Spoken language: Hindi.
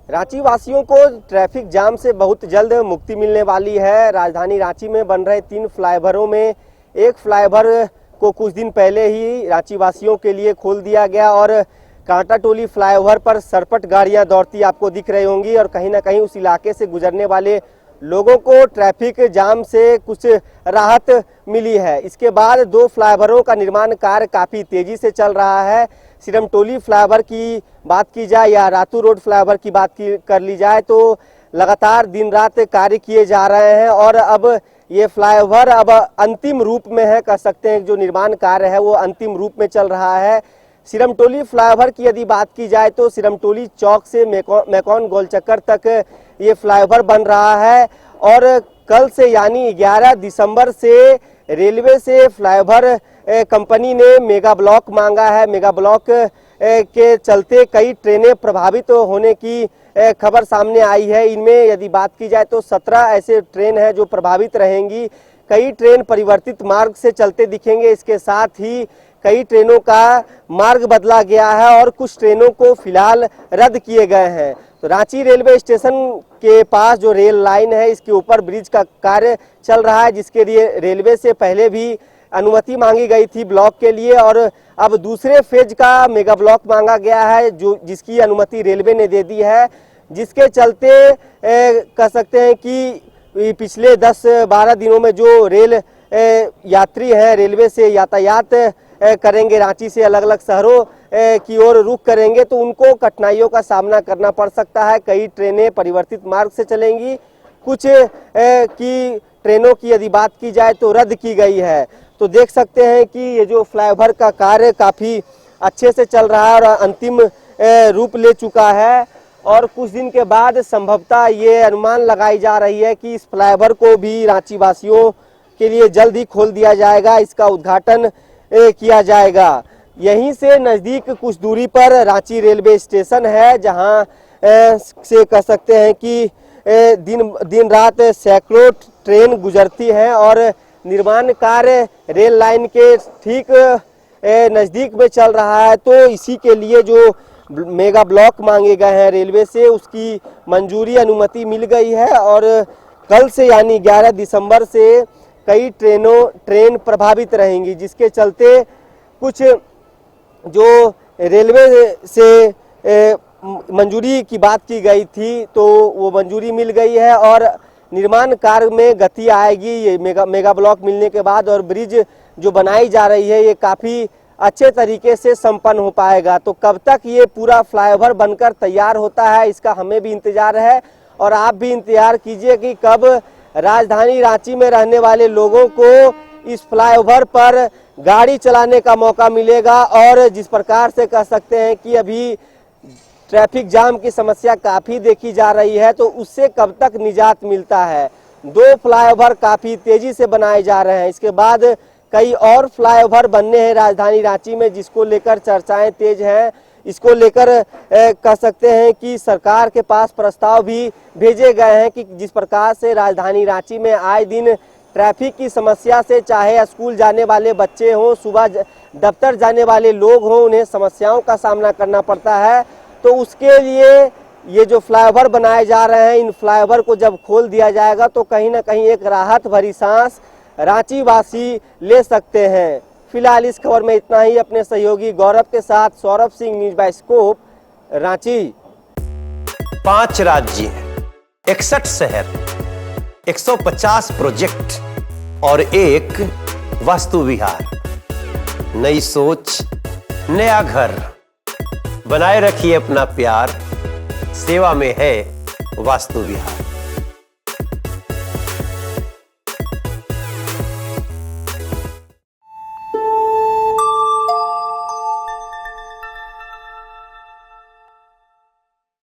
रांची वासियों को ट्रैफिक जाम से बहुत जल्द मुक्ति मिलने वाली है। राजधानी रांची में बन रहे 3 फ्लाईओवर में एक फ्लाईओवर को कुछ दिन पहले ही रांची वासियों के लिए खोल दिया गया और कांटा टोली फ्लाईओवर पर सरपट गाड़ियां दौड़ती आपको दिख रही होंगी और कहीं ना कहीं उस इलाके से गुजरने वाले लोगों को ट्रैफिक जाम से कुछ राहत मिली है। इसके बाद 2 फ्लाईओवरों का निर्माण कार्य काफ़ी तेज़ी से चल रहा है। सिरमटोली फ्लाईओवर की बात की जाए या रातू रोड फ्लाईओवर की बात कर ली जाए तो लगातार दिन रात कार्य किए जा रहे हैं और अब ये फ्लाईओवर अब अंतिम रूप में है, कह सकते हैं। जो निर्माण कार्य है वो अंतिम रूप में चल रहा है। सिरमटोली फ्लाईओवर की यदि बात की जाए तो सिरमटोली चौक से मैकॉन गोलचक्कर तक ये फ्लाईओवर बन रहा है और कल से यानी 11 दिसंबर से रेलवे से फ्लाईओवर कंपनी ने मेगा ब्लॉक मांगा है। मेगा ब्लॉक के चलते कई ट्रेनें प्रभावित होने की खबर सामने आई है। इनमें यदि बात की जाए तो 17 ऐसे ट्रेन हैं जो प्रभावित रहेंगी। कई ट्रेन परिवर्तित मार्ग से चलते दिखेंगे। इसके साथ ही कई ट्रेनों का मार्ग बदला गया है और कुछ ट्रेनों को फिलहाल रद्द किए गए हैं। तो रांची रेलवे स्टेशन के पास जो रेल लाइन है इसके ऊपर ब्रिज का कार्य चल रहा है, जिसके लिए रेलवे से पहले भी अनुमति मांगी गई थी ब्लॉक के लिए और अब दूसरे फेज का मेगा ब्लॉक मांगा गया है जिसकी अनुमति रेलवे ने दे दी है। जिसके चलते कह सकते हैं कि पिछले 10-12 दिनों में जो रेल यात्री हैं रेलवे से यातायात करेंगे, रांची से अलग अलग शहरों की ओर रुख करेंगे तो उनको कठिनाइयों का सामना करना पड़ सकता है। कई ट्रेनें परिवर्तित मार्ग से चलेंगी, कुछ की ट्रेनों की यदि बात की जाए तो रद्द की गई है। तो देख सकते हैं कि ये जो फ्लाईओवर का कार्य काफ़ी अच्छे से चल रहा है और अंतिम रूप ले चुका है और कुछ दिन के बाद संभवतः ये अनुमान लगाई जा रही है कि इस फ्लाईओवर को भी रांची वासियों के लिए जल्द ही खोल दिया जाएगा, इसका उद्घाटन किया जाएगा। यहीं से नज़दीक कुछ दूरी पर रांची रेलवे स्टेशन है जहां से कह सकते हैं कि दिन रात सैकड़ों ट्रेन गुजरती हैं और निर्माण कार्य रेल लाइन के ठीक नज़दीक में चल रहा है। तो इसी के लिए जो मेगा ब्लॉक मांगे गए हैं रेलवे से उसकी मंजूरी अनुमति मिल गई है और कल से यानी 11 दिसंबर से कई ट्रेन प्रभावित रहेंगी, जिसके चलते कुछ जो रेलवे से मंजूरी की बात की गई थी तो वो मंजूरी मिल गई है और निर्माण कार्य में गति आएगी ये मेगा ब्लॉक मिलने के बाद और ब्रिज जो बनाई जा रही है ये काफ़ी अच्छे तरीके से संपन्न हो पाएगा। तो कब तक ये पूरा फ्लाईओवर बनकर तैयार होता है इसका हमें भी इंतज़ार है और आप भी इंतज़ार कीजिए कि कब राजधानी रांची में रहने वाले लोगों को इस फ्लाईओवर पर गाड़ी चलाने का मौका मिलेगा। और जिस प्रकार से कह सकते हैं कि अभी ट्रैफिक जाम की समस्या काफ़ी देखी जा रही है तो उससे कब तक निजात मिलता है। 2 फ्लाईओवर काफ़ी तेज़ी से बनाए जा रहे हैं, इसके बाद कई और फ्लाईओवर बनने हैं राजधानी रांची में जिसको लेकर चर्चाएं तेज हैं। इसको लेकर कह सकते हैं कि सरकार के पास प्रस्ताव भी भेजे गए हैं कि जिस प्रकार से राजधानी रांची में आए दिन ट्रैफिक की समस्या से चाहे स्कूल जाने वाले बच्चे हों, सुबह दफ्तर जाने वाले लोग हों, उन्हें समस्याओं का सामना करना पड़ता है। तो उसके लिए ये जो फ्लाईओवर बनाए जा रहे हैं इन फ्लाईओवर को जब खोल दिया जाएगा तो कहीं ना कहीं एक राहत भरी सांस रांची वासी ले सकते हैं। फिलहाल इस खबर में इतना ही। अपने सहयोगी गौरव के साथ Saurabh Singh, news bye scope, Ranchi. 5 राज्य, 61 शहर, 150 प्रोजेक्ट और एक वास्तु विहार। नई सोच, नया घर। बनाए रखिए अपना प्यार, सेवा में है वास्तु विहार।